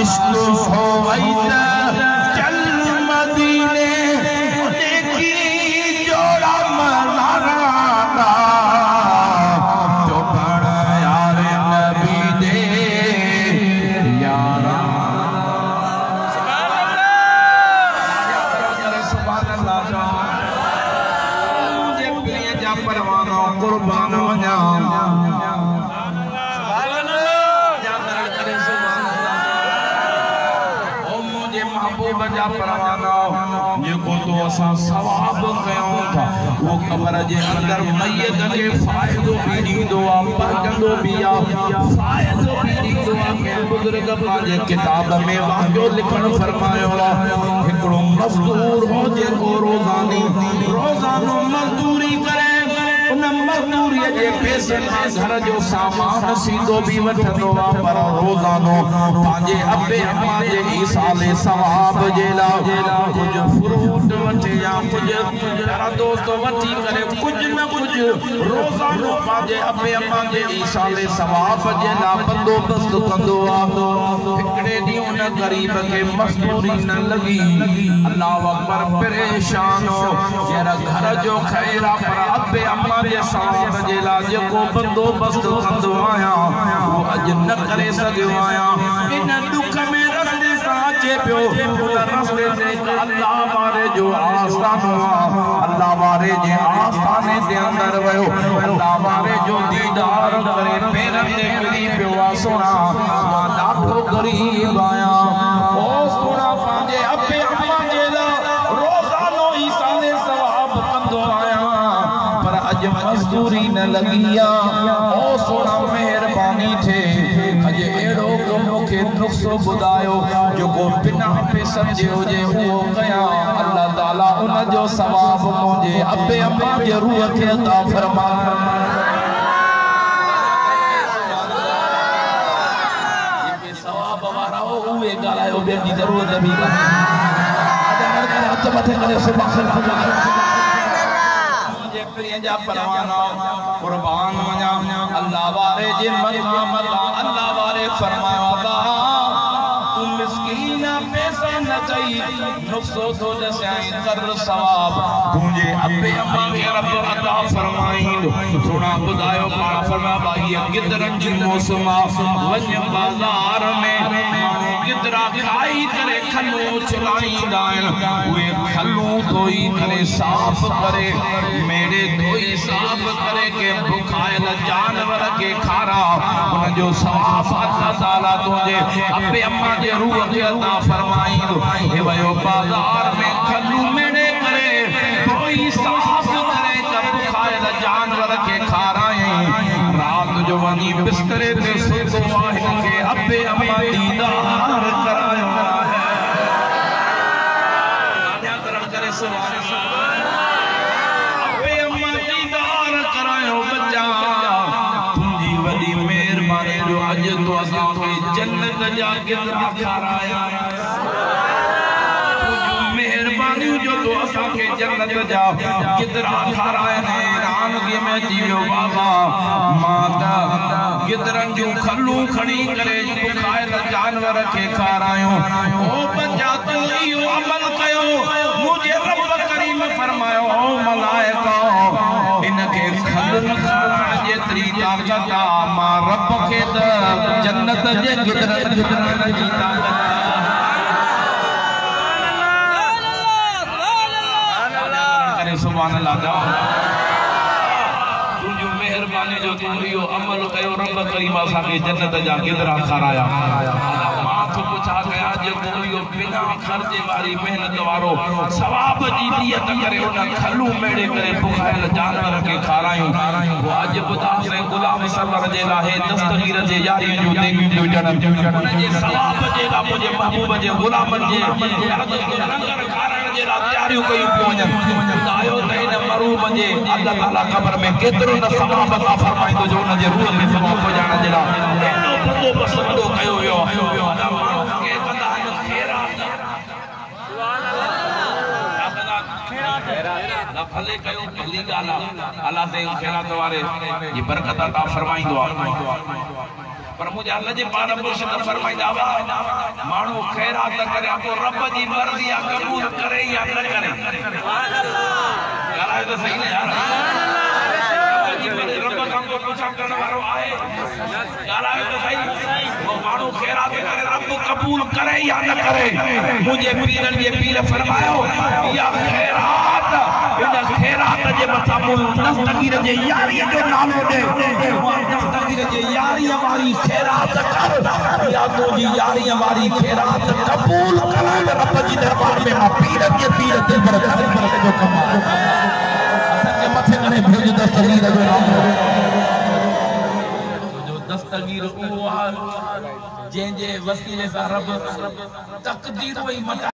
इश्क हो वही चल मदीने देखी जोड़ा मज़ारा जो पढ़ यार नबी दे यारा सुभान अल्लाह जे प्रिय जा परवानो कुर्बान वञा बजा परवाना जेको तो असा सवाब कयो था वो कब्र जे अंदर मय्यत के फायदो भी दींदो आ पढ़ंदो भी आ फायदो भी दींदो आ के बुजुर्ग पांजे किताब में वाक्यो लिखण फरमायो आ हिकड़ो मजदूर हो जेको रोजानो मजदूरी करे उन मजदूरी जे पैसे मां घर जो सामान सीधो भी वठंदो आ पर रोजानो पांजे अब्बे अम्मा जे ईसाले सवाब जे ला कुछ फ्रूट वठे या कुछ यारा दोस्त वठी करे कुछ न कुछ रोजानो पांजे अब्बे अम्मा जे ईसाले सवाब जे ला बंदोबस्त कंदो आ हिकड़े दी उन गरीब के मजदूरी न लगी अल्लाह अकबर परेशान हो जेरा घर जो खैरा पर अब्बे अम्मा जे सवाब जे ला जेको बंदोबस्त कंदो आया वो अज न करे सघियो आया इन दुख में रस्ते सां अचे पियो उन रस्ते ते अल्लाह वारे जो आस्थानो अल्लाह वारे जे आस्थाने जे अंदर वयो अल्लाह वारे जो दीदार करे पेरन ते किरी पियो आ सोना मां ॾाढो गरीब आया ओ सोना पांजे अब्बे अम्मा जे ला रोजानो ई साले सवाब कंदो आया अज मजदूरी न लगिया ओ सोना मेहरबानी थे अज एड़ो मुखे नुस्खो बुधायो जो को बिना पैसन जे होजे वो कया अल्लाह ताला उन जो सवाब मुझे अब्बे अम्मा जे रूह के अता फरमा ये सवाब वारा ओए गालायो बेनी जरूरत भी काहे आजा मर करे हथ मथे करे सुभान अल्लाह जा परवाना कुर्बान वञा अल्लाह वारे जे मक़ाम अल्लाह वारे फरमाया तू मिस्कीन पैसा न चई नुक्सो तो दसाई कर सवाब तुझे अब्बे अम्मा के रब अता फरमाईंदो सुना बुधायो पाण फरमाया भाई गिदरन जी मौसम वञ बाजार में गिदरा खाई करे खलो चलाईंदा आहिनि उहे खलो धोई करे साफ करे मेरे धोई साफ करे के बुखायल जानवर के खारा उन जो सवाब अल्लाह ताला तुझे अब्बे अम्मा जे रूह के अता फरमाईंदो हे वयो बाजार में खलू मेरे करे धोई साफ करे के बुखायल जानवर के खारा रात जो वनी बिस्तरे ते सुतो आहे के अब्बे अम्मा दीदार करायो है आजा करण करे सुभान अल्लाह अब्बे अम्मा दीदार करायो बच्चा तुझी वडी मेहरबानी जो अज तो असा के जन्नत जा गिदरा खाराया मेहरबानी जो तो असा के जन्नत जा गिदरा खाराया है रानगी में जियो बाबा माता गिदरन जो खलू खड़ी करे बुखायल जानवर के खारायो ओ बच्चा तू इयो अमल कयो मुझे रब करीम फरमायो ओ मलाइका इनके खलन खाराण जेतरी ताकत मां रब के त जन्नत जे गिदरन जी ताकत सुभान अल्लाह तुझो मेहरबानी जो तू इहो अमल कयो रब करीम असा के जन्नत जा गिदरा खाराया मां तो पुछा कया जेको इहो बिना खर्चे वाली मेहनत वारो सवाब जी नियत करे उन खलू मेड़े करे बुखायल जानवर के खारायो वो अज बुधा से गुलाम सरवर जे लाहे दस्तगीर जे यारी जो देवी जो जन्म उन जे सवाब जे ला मुझे महबूब जे गुलामन जे लंगर खाराण जे ला तैयारियों कयूं पोजन आयो त इन मरूब जे अल्लाह ताला कब्र में केतरो न सवाब अता फरमाइंदो जो उन जे रूह में सवाब पहुंचाइण जे ला एॾो बंदो बस वॾो कयो वियो के कंदा खैरात सुभान अल्लाह भले कयो भली ॻाल्हि आहे अल्लाह ते खैरात वारे जी बरकत अता फरमाइंदो आहे पर मुझे अल्लाह जे पाक मुर्शिद फरमाइंदा हुआ माण्हू खैरात करे तो रब जी मर्जी कबूल करे या न करे। सुभान अल्लाह ॻाल्हायो त सही न यार। रब खां को पुछा करण वारो आहे। ॻाल्हायो त सही। वो माण्हू खैरात करे रब कबूल करे या न करे। मुझे पीरन जे पीर फरमायो या खैरात इन खैरात जे मथा मुल दस्तगीर जे यारी जो नालो दे। दस्तगीर जे यारी वाली खैरात कर या तो जी यारी वाली खैरात कबूल करे रब जी दरबार में मां पीरन जे पीर दिल पर जो कमाल असन के मथे ने भेज दस्तगीर जो नाम जो दस्तगीर वो जे वसीले से रब तकदीर वही